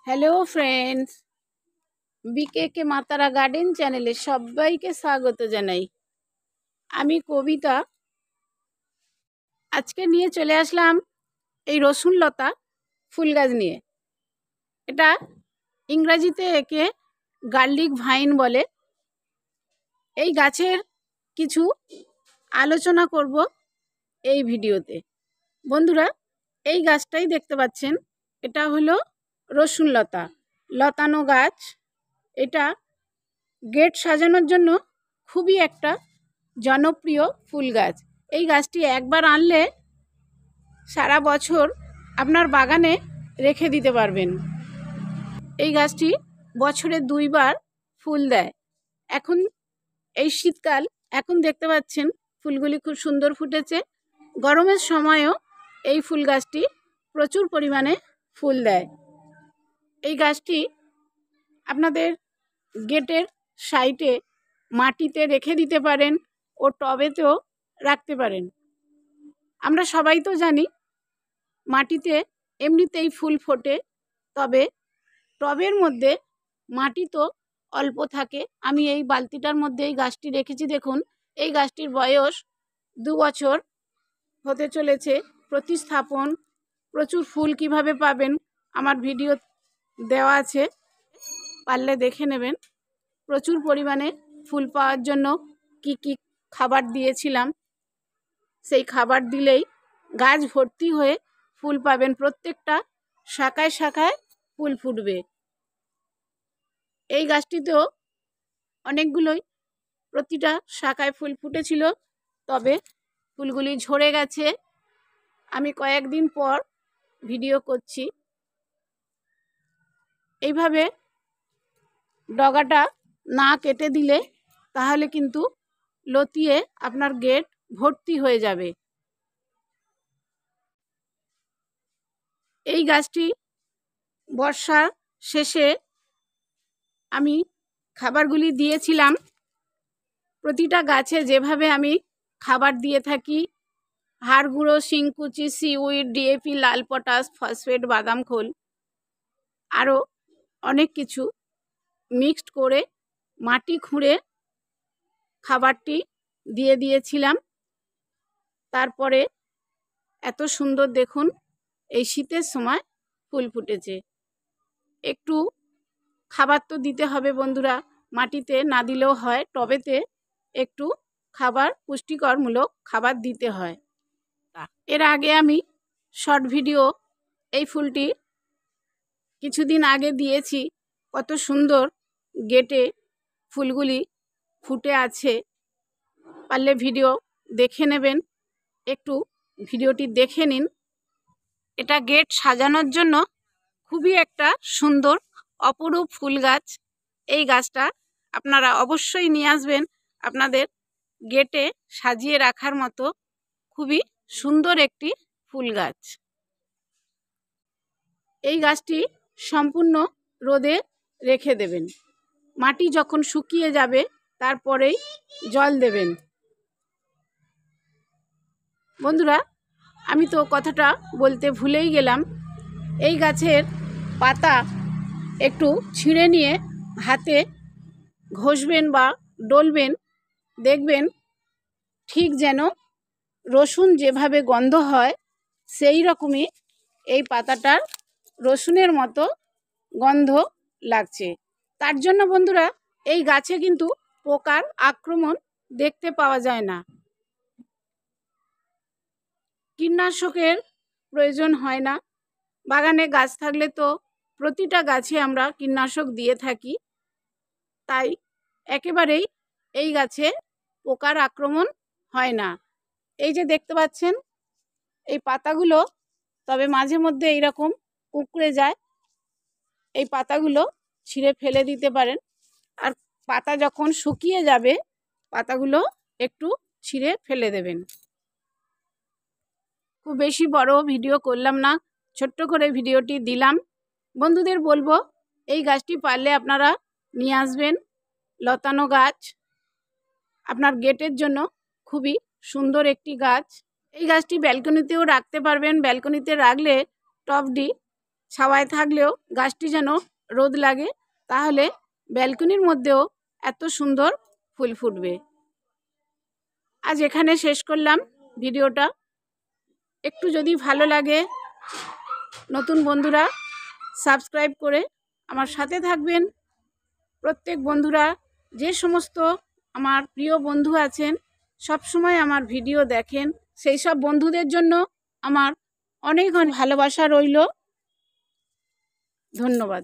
Hello friends, বিকে কে মাতারা garden চ্যানেলে সবাইকে স্বাগত জানাই। আমি কবিতা। আজকে নিয়ে চলে আসলাম এই রসুন লতা ফুল গাছ নিয়ে। এটা ইংরাজিতে একে গার্লিক ভাইন বলে। এই গাছের কিছু আলোচনা করব এই ভিডিওতে। বন্ধুরা, এই গাছটাই দেখতে পাচ্ছেন, এটা হলো রসুন লতা, লতানো গাছ। এটা গেট সাজানোর জন্য খুবই একটা জনপ্রিয় ফুল গাছ। এই গাছটি একবার আনলে সারা বছর আপনার বাগানে রেখে দিতে পারবেন। এই গাছটি বছরে 2 বার ফুল দেয়। এখন এই শীতকাল, এখন দেখতে পাচ্ছেন ফুলগুলি খুব সুন্দর ফুটেছে। গরমের সময়ও এই ফুল গাছটি প্রচুর পরিমাণে ফুল দেয়। এই গাছটি আপনাদের গেটের সাইডে মাটিতে রেখে দিতে পারেন ও টবেতেও রাখতে পারেন। আমরা সবাই তো জানি মাটিতে এমনিতেই ফুল ফোটে, তবে টবের মধ্যে মাটি তো অল্প থাকে। আমি এই বালতিটার মধ্যে এই গাছটি রেখেছি। দেখুন, এই গাছটির বয়স 2 বছর হতে চলেছে। প্রতিস্থাপন, প্রচুর ফুল কিভাবে পাবেন আমার ভিডিও দেওয়া আছে, পারলে দেখে নেবেন। প্রচুর পরিমাণে ফুল পাওয়ার জন্য কি কি খাবার দিয়েছিলাম, সেই খাবার দিলেই গাছ ভর্তি হয়ে ফুল পাবেন। প্রত্যেকটা শাখায় শাখায় ফুল ফুটবে। এই গাছটিতেও অনেকগুলোই প্রতিটা শাখায় ফুল ফুটেছিল, তবে ফুলগুলি ঝরে গেছে। আমি কয়েকদিন পর ভিডিও করছি। এইভাবে ডগাটা না কেটে দিলে তাহলে কিন্তু লতিয়ে আপনার গেট ভর্তি হয়ে যাবে। এই গাছটি বর্ষার শেষে আমি খাবারগুলি দিয়েছিলাম। প্রতিটা গাছে যেভাবে আমি খাবার দিয়ে থাকি, হাড় গুঁড়ো, শিংকুচি, সিউইড, ডিএপি, লাল পটাশ, ফসফেট, বাদাম খোল, আরও অনেক কিছু মিক্সড করে মাটি খুঁড়ে খাবারটি দিয়ে দিয়েছিলাম। তারপরে এত সুন্দর দেখুন এই শীতের সময় ফুল ফুটেছে। একটু খাবার তো দিতে হবে বন্ধুরা, মাটিতে না দিলেও হয়, টবেতে একটু খাবার, পুষ্টিকরমূলক খাবার দিতে হয়। এর আগে আমি শর্ট ভিডিও এই ফুলটি কিছুদিন আগে দিয়েছি। কত সুন্দর গেটে ফুলগুলি ফুটে আছে, পারলে ভিডিও দেখে নেবেন। একটু ভিডিওটি দেখে নিন। এটা গেট সাজানোর জন্য খুবই একটা সুন্দর অপরূপ ফুল গাছ। এই গাছটা আপনারা অবশ্যই নিয়ে আসবেন আপনাদের গেটে সাজিয়ে রাখার মতো। খুবই সুন্দর একটি ফুল গাছ। এই গাছটি সম্পূর্ণ রোদে রেখে দেবেন। মাটি যখন শুকিয়ে যাবে তারপরেই জল দেবেন। বন্ধুরা, আমি তো কথাটা বলতে ভুলেই গেলাম। এই গাছের পাতা একটু ছিঁড়ে নিয়ে হাতে ঘষবেন বা ডলবেন, দেখবেন ঠিক যেন রসুন যেভাবে গন্ধ হয় সেই রকমই এই পাতাটার রসুনের মতো গন্ধ লাগছে। তার জন্য বন্ধুরা, এই গাছে কিন্তু পোকার আক্রমণ দেখতে পাওয়া যায় না। কীটনাশকের প্রয়োজন হয় না। বাগানে গাছ থাকলে তো প্রতিটা গাছে আমরা কীটনাশক দিয়ে থাকি, তাই একেবারেই এই গাছে পোকার আক্রমণ হয় না। এই যে দেখতে পাচ্ছেন এই পাতাগুলো, তবে মাঝে মধ্যে এইরকম কুঁকড়ে যায়। এই পাতাগুলো ছিঁড়ে ফেলে দিতে পারেন। আর পাতা যখন শুকিয়ে যাবে পাতাগুলো একটু ছিঁড়ে ফেলে দেবেন। খুব বেশি বড় ভিডিও করলাম না, ছোট্ট করে ভিডিওটি দিলাম। বন্ধুদের বলবো এই গাছটি পারলে আপনারা নিয়ে আসবেন। লতানো গাছ, আপনার গেটের জন্য খুবই সুন্দর একটি গাছ। এই গাছটি ব্যালকনিতেও রাখতে পারবেন। ব্যালকনিতে রাখলে টবটি ছাওয়ায় থাকলেও গাছটি যেন রোদ লাগে, তাহলে ব্যালকনির মধ্যেও এত সুন্দর ফুল ফুটবে। আজ এখানে শেষ করলাম ভিডিওটা। একটু যদি ভালো লাগে নতুন বন্ধুরা সাবস্ক্রাইব করে আমার সাথে থাকবেন। প্রত্যেক বন্ধুরা যে সমস্ত আমার প্রিয় বন্ধু আছেন সব সময় আমার ভিডিও দেখেন, সেই সব বন্ধুদের জন্য আমার অনেক ভালোবাসা রইল। ধন্যবাদ।